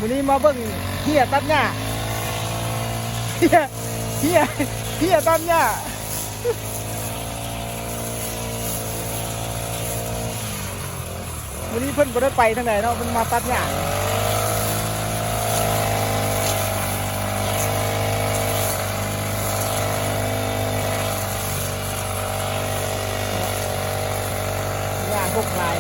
มื้อนี้มาเบิ่งเหี้ยตัดหญ้าเหี้ยเหี้ยเหี้ยตัดหญ้ามื้อนี้เพิ่นบ่ได้ไปทางไหนเนาะเพิ่นมาตัดหญ้าหญ้าพวกลาย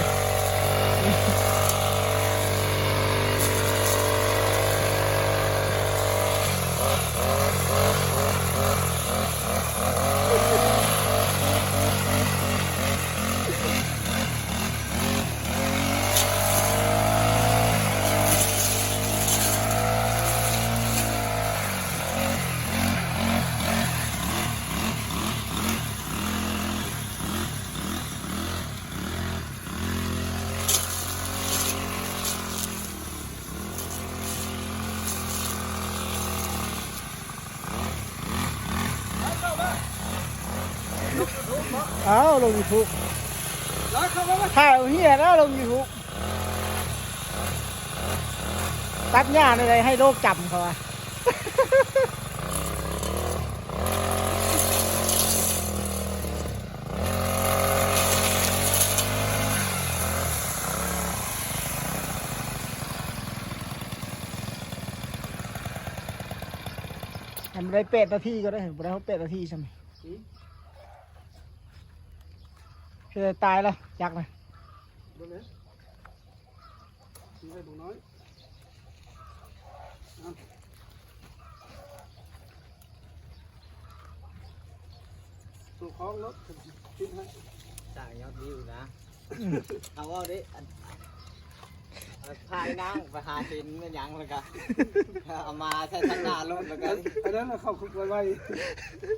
เอาลง YouTube ถ่ายเหี้ยแล้วลง YouTube ตัดหญ้าอะไรให้โลกจำเขาอะทำได้8 นาทีก็ได้บ่ได้เขา8 นาทีใช่ไหมคือตายแล้วจักเลยตัวคล้องรถคิดให้จ่ายยอดวิวนะเอาว่าดิพายนั่งไปหาสินไม่ยั้งเลยกันเอามาใช้ทั้งหน้ารถแล้วกันอันนั้นเราเข้าคุกไว้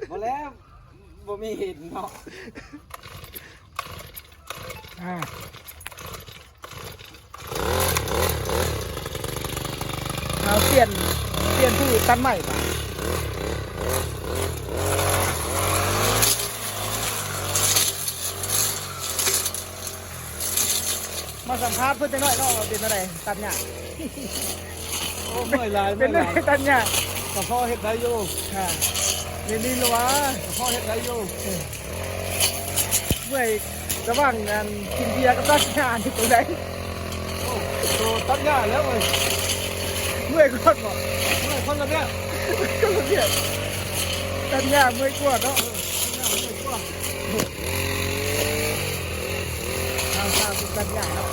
พอแล้วบ่มีหินเนาะเราเปลี่ยนผู้ตัดใหม่ป่ะมาสัมภาษณ์เพื่อนจะน้อยน้องเป็นอะไรตัดหญ้า โอ้ไม่ลาย เป็นอะไรตัดหญ้า กระเพาะเห็ดได้อยู่ นี่หรอวะ กระเพาะเห็ดได้อยู่ เมื่อยระหว่างงานกินเบียร์กับตัดหญ้าที่ตรงไหน ตัวตัดหญ้าแล้วเลย เมื่อยกว่าบอก ไม่คนละเนี่ย ก็เนี่ยตัดหญ้าเมื่อยกว่าเนาะเอาข้าวตัดหญ้าเนาะ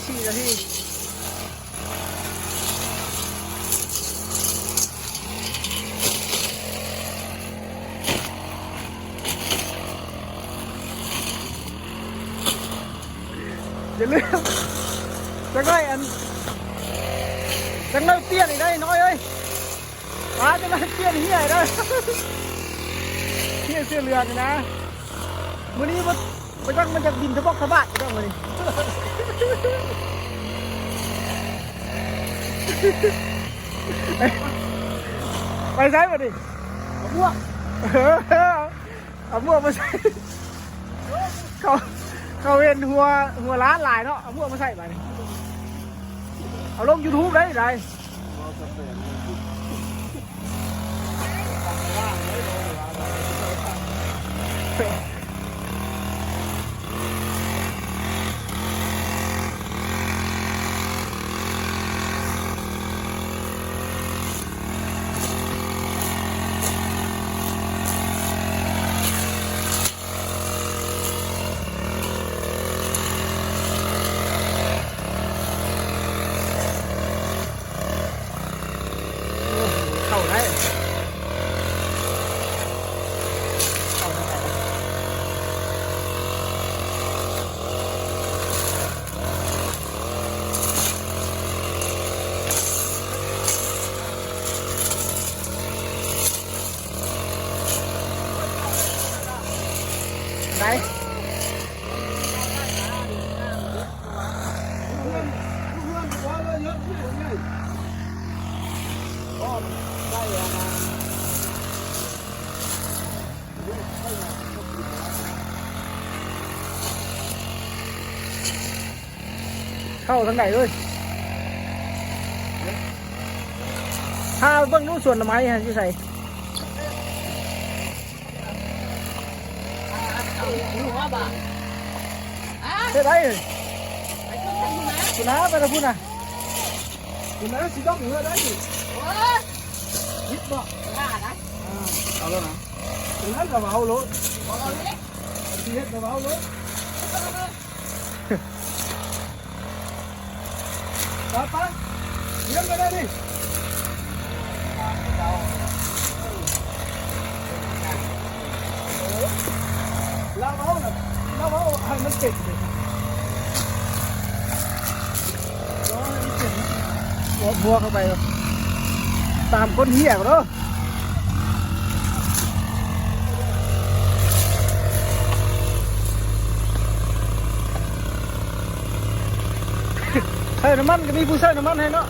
4 นาทีอย่าลืมจังไรจังไรเตี้ยนอีกได้น้อยเอ้ยมาจังไรเตี้ยนเหี้ยได้เหี้ยเสื้อเหลืองนะวันนี้มันจะบินทบกทบาทอีกแล้ววันนี้ไปใช้มาดิเอาม่วงเอาม่วงมาใส่เขาเห็นหัวร้านหลายเนาะเอาม่วงมาใส่ไปเอาลง YouTube ได้ไร เ ไหนเข้าทางไหนเลยถ้าเบิ่งนู้นส่วนไม้ฮะที่ใส่เท่าไรคุณน้าไปแล้วพูดนะคุณน้าสิต้องเหนือได้ดิยิบบ่เอาแล้วนะคุณน้ากระเป๋ารถที่เฮ็ดกระเป๋ารถไปเลี้ยงไปได้ดิเราเอาให้มันติดเลยร้อยเจ็ดบัวเข้าไปตามคนเหี้ยก็เนาะใส่น้ำมันก็มีผู้ใส่น้ำมันให้เนาะ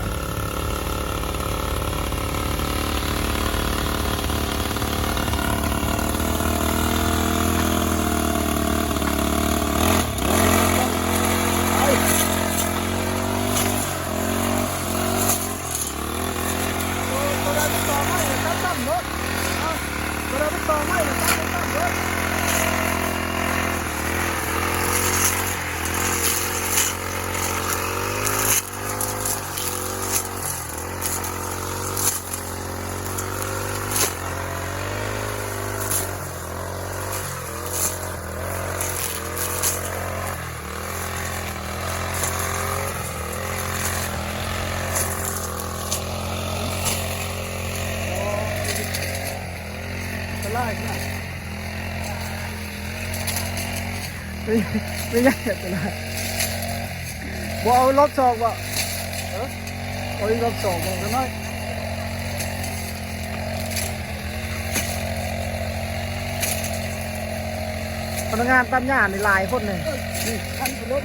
ไม่ยากจะได้บ่เอารถสองบ่เอารถสองบ่กันน้อยพนักงานปั๊มยาในลายคนหนึ่งนี่ท่านเป็นรถ